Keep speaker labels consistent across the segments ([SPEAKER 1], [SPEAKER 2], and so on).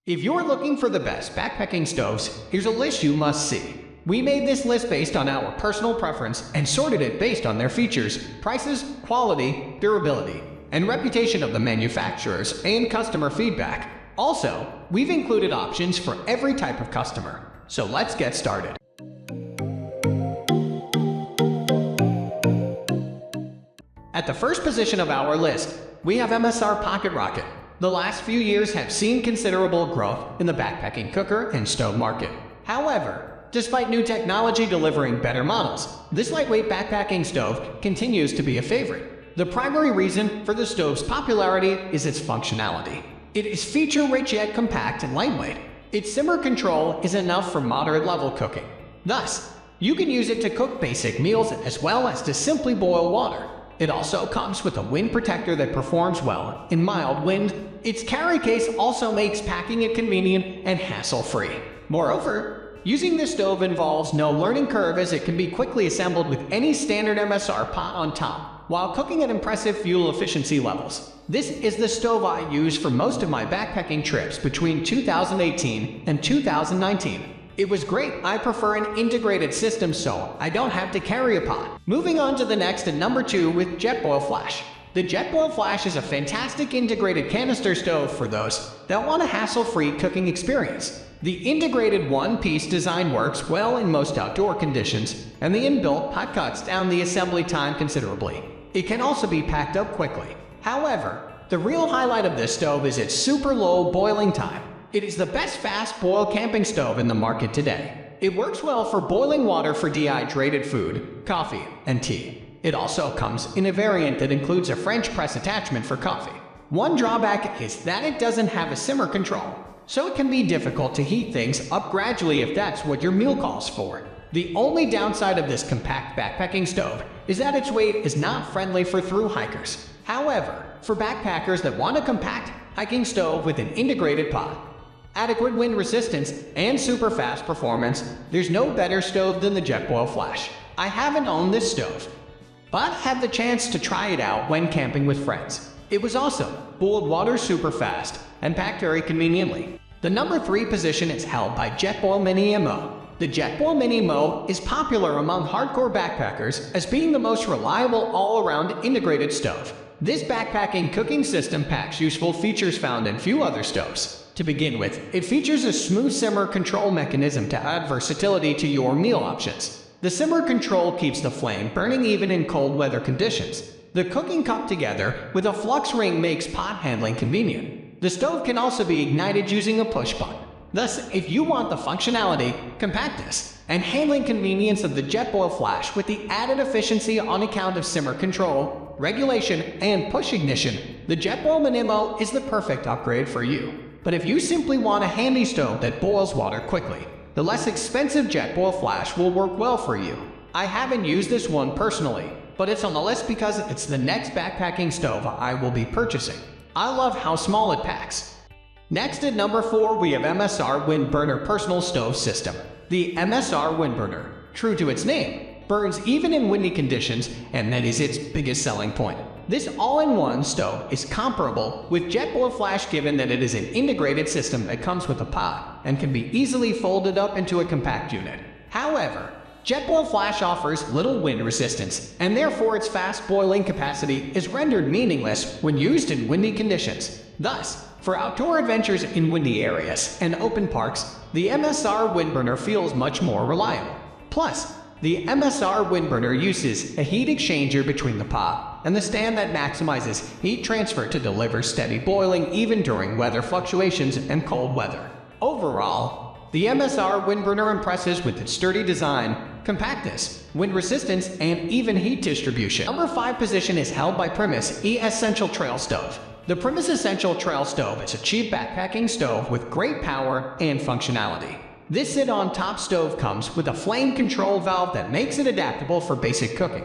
[SPEAKER 1] If you're looking for the best backpacking stoves, here's a list you must see. We made this list based on our personal preference and sorted it based on their features, prices, quality, durability, and reputation of the manufacturers and customer feedback. Also, we've included options for every type of customer. So let's get started. At the first position of our list, we have MSR Pocket Rocket. The last few years have seen considerable growth in the backpacking cooker and stove market. However, despite new technology delivering better models, this lightweight backpacking stove continues to be a favorite. The primary reason for the stove's popularity is its functionality. It is feature-rich yet compact and lightweight. Its simmer control is enough for moderate-level cooking. Thus, you can use it to cook basic meals as well as to simply boil water. It also comes with a wind protector that performs well in mild wind. Its carry case also makes packing it convenient and hassle-free. Moreover, using this stove involves no learning curve as it can be quickly assembled with any standard MSR pot on top, while cooking at impressive fuel efficiency levels. This is the stove I use for most of my backpacking trips between 2018 and 2019. It was great. I prefer an integrated system so I don't have to carry a pot. Moving on to the next at number 2 with Jetboil Flash. The Jetboil Flash is a fantastic integrated canister stove for those that want a hassle-free cooking experience. The integrated one-piece design works well in most outdoor conditions, and the inbuilt pot cuts down the assembly time considerably. It can also be packed up quickly. However, the real highlight of this stove is its super low boiling time. It is the best fast boil camping stove in the market today. It works well for boiling water for dehydrated food, coffee, and tea. It also comes in a variant that includes a French press attachment for coffee. One drawback is that it doesn't have a simmer control, so it can be difficult to heat things up gradually if that's what your meal calls for. The only downside of this compact backpacking stove is that its weight is not friendly for thru hikers. However, for backpackers that want a compact hiking stove with an integrated pot, adequate wind resistance, and super fast performance, there's no better stove than the Jetboil Flash. I haven't owned this stove, but had the chance to try it out when camping with friends. It was awesome, boiled water super fast, and packed very conveniently. The number 3 position is held by Jetboil Minimo. The Jetboil Minimo is popular among hardcore backpackers as being the most reliable all-around integrated stove. This backpacking cooking system packs useful features found in few other stoves. To begin with, it features a smooth simmer control mechanism to add versatility to your meal options. The simmer control keeps the flame burning even in cold weather conditions. The cooking cup together with a flux ring makes pot handling convenient. The stove can also be ignited using a push button. Thus, if you want the functionality, compactness, and handling convenience of the Jetboil Flash with the added efficiency on account of simmer control, regulation, and push ignition, the Jetboil Minimo is the perfect upgrade for you. But if you simply want a handy stove that boils water quickly, the less expensive Jetboil Flash will work well for you. I haven't used this one personally, but it's on the list because it's the next backpacking stove I will be purchasing. I love how small it packs. Next at number 4 we have MSR Windburner Personal Stove System. The MSR Windburner, true to its name, burns even in windy conditions, and that is its biggest selling point. This all-in-one stove is comparable with Jetboil Flash given that it is an integrated system that comes with a pot and can be easily folded up into a compact unit. However, Jetboil Flash offers little wind resistance, and therefore its fast boiling capacity is rendered meaningless when used in windy conditions. Thus, for outdoor adventures in windy areas and open parks, the MSR Windburner feels much more reliable. Plus, the MSR Windburner uses a heat exchanger between the pot and the stand that maximizes heat transfer to deliver steady boiling even during weather fluctuations and cold weather. Overall, the MSR Windburner impresses with its sturdy design, compactness, wind resistance, and even heat distribution. Number 5 position is held by PRIMUS Essential Trail Stove. The PRIMUS Essential Trail Stove is a cheap backpacking stove with great power and functionality. This sit-on-top stove comes with a flame control valve that makes it adaptable for basic cooking,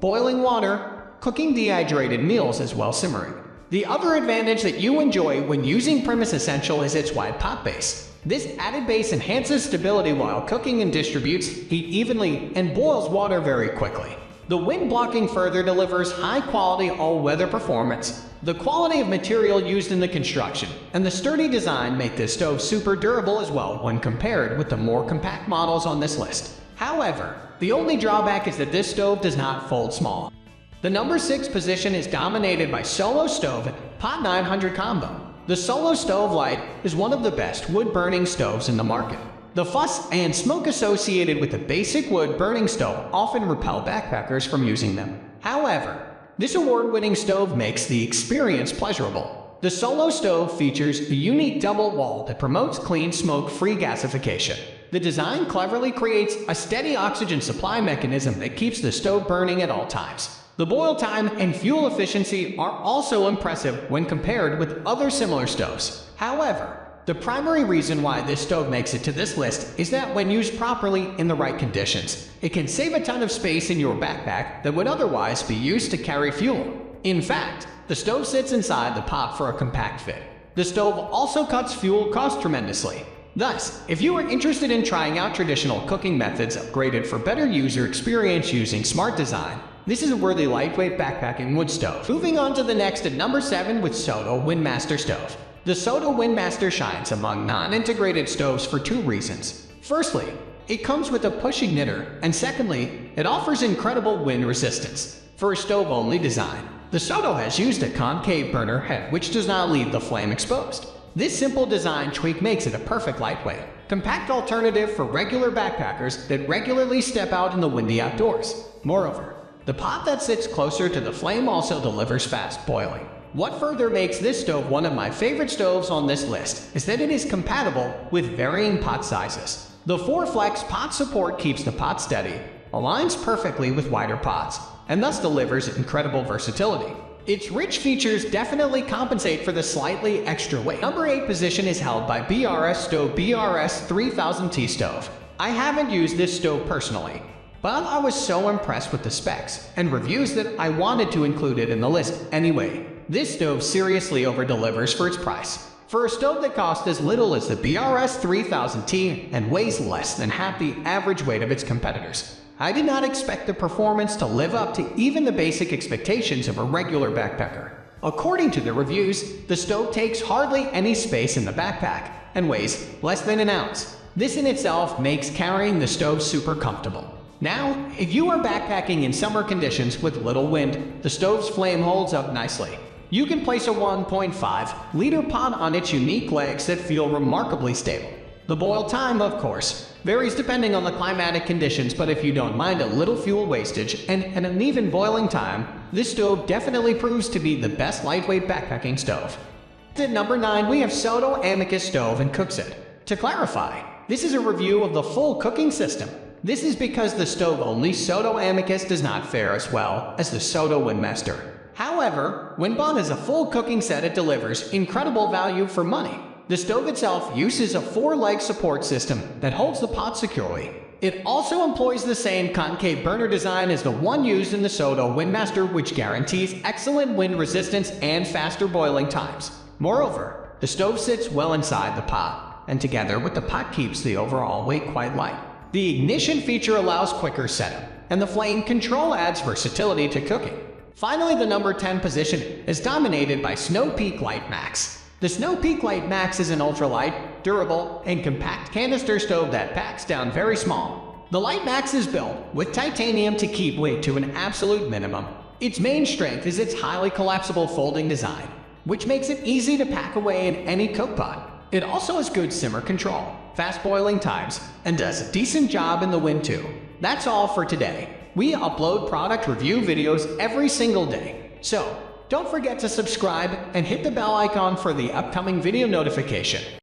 [SPEAKER 1] boiling water, cooking dehydrated meals as well simmering. The other advantage that you enjoy when using PRIMUS Essential is its wide pot base. This added base enhances stability while cooking and distributes heat evenly and boils water very quickly. The wind blocking further delivers high-quality all-weather performance. The quality of material used in the construction and the sturdy design make this stove super durable as well when compared with the more compact models on this list. However, the only drawback is that this stove does not fold small. The number 6 position is dominated by SOTO Stove Pot 900 Combo. The SOTO Stove Lite is one of the best wood-burning stoves in the market. The fuss and smoke associated with the basic wood-burning stove often repel backpackers from using them. However, this award-winning stove makes the experience pleasurable. The SOTO stove features a unique double wall that promotes clean, smoke-free gasification. The design cleverly creates a steady oxygen supply mechanism that keeps the stove burning at all times. The boil time and fuel efficiency are also impressive when compared with other similar stoves. However, the primary reason why this stove makes it to this list is that when used properly in the right conditions, it can save a ton of space in your backpack that would otherwise be used to carry fuel. In fact, the stove sits inside the pot for a compact fit. The stove also cuts fuel costs tremendously. Thus, if you are interested in trying out traditional cooking methods upgraded for better user experience using smart design, this is a worthy lightweight backpacking wood stove. Moving on to the next at number 7 with SOTO WindMaster Stove. The SOTO WindMaster shines among non-integrated stoves for 2 reasons. Firstly, it comes with a push igniter, and secondly, it offers incredible wind resistance. For a stove-only design, the SOTO has used a concave burner head which does not leave the flame exposed. This simple design tweak makes it a perfect lightweight, compact alternative for regular backpackers that regularly step out in the windy outdoors. Moreover, the pot that sits closer to the flame also delivers fast boiling. What further makes this stove one of my favorite stoves on this list is that it is compatible with varying pot sizes. The 4-flex pot support keeps the pot steady, aligns perfectly with wider pots, and thus delivers incredible versatility. Its rich features definitely compensate for the slightly extra weight. Number 8 position is held by BRS Stove BRS 3000T stove. I haven't used this stove personally, but I was so impressed with the specs and reviews that I wanted to include it in the list anyway. This stove seriously over-delivers for its price. For a stove that costs as little as the BRS 3000T and weighs less than half the average weight of its competitors, I did not expect the performance to live up to even the basic expectations of a regular backpacker. According to the reviews, the stove takes hardly any space in the backpack and weighs less than an ounce. This in itself makes carrying the stove super comfortable. Now, if you are backpacking in summer conditions with little wind, the stove's flame holds up nicely. You can place a 1.5-liter pot on its unique legs that feel remarkably stable. The boil time, of course, varies depending on the climatic conditions, but if you don't mind a little fuel wastage and an uneven boiling time, this stove definitely proves to be the best lightweight backpacking stove. At number 9, we have SOTO AMICUS Stove and COOKSET. To clarify, this is a review of the full cooking system. This is because the stove-only SOTO AMICUS does not fare as well as the SOTO WindMaster. However, when bought as a full cooking set, it delivers incredible value for money. The stove itself uses a 4-leg support system that holds the pot securely. It also employs the same concave burner design as the one used in the SOTO WindMaster, which guarantees excellent wind resistance and faster boiling times. Moreover, the stove sits well inside the pot, and together with the pot keeps the overall weight quite light. The ignition feature allows quicker setup, and the flame control adds versatility to cooking. Finally, the number 10 position is dominated by Snow Peak LiteMax. The Snow Peak LiteMax is an ultralight, durable, and compact canister stove that packs down very small. The LiteMax is built with titanium to keep weight to an absolute minimum. Its main strength is its highly collapsible folding design, which makes it easy to pack away in any cook pot. It also has good simmer control, fast boiling times, and does a decent job in the wind too. That's all for today. We upload product review videos every single day, so don't forget to subscribe and hit the bell icon for the upcoming video notification.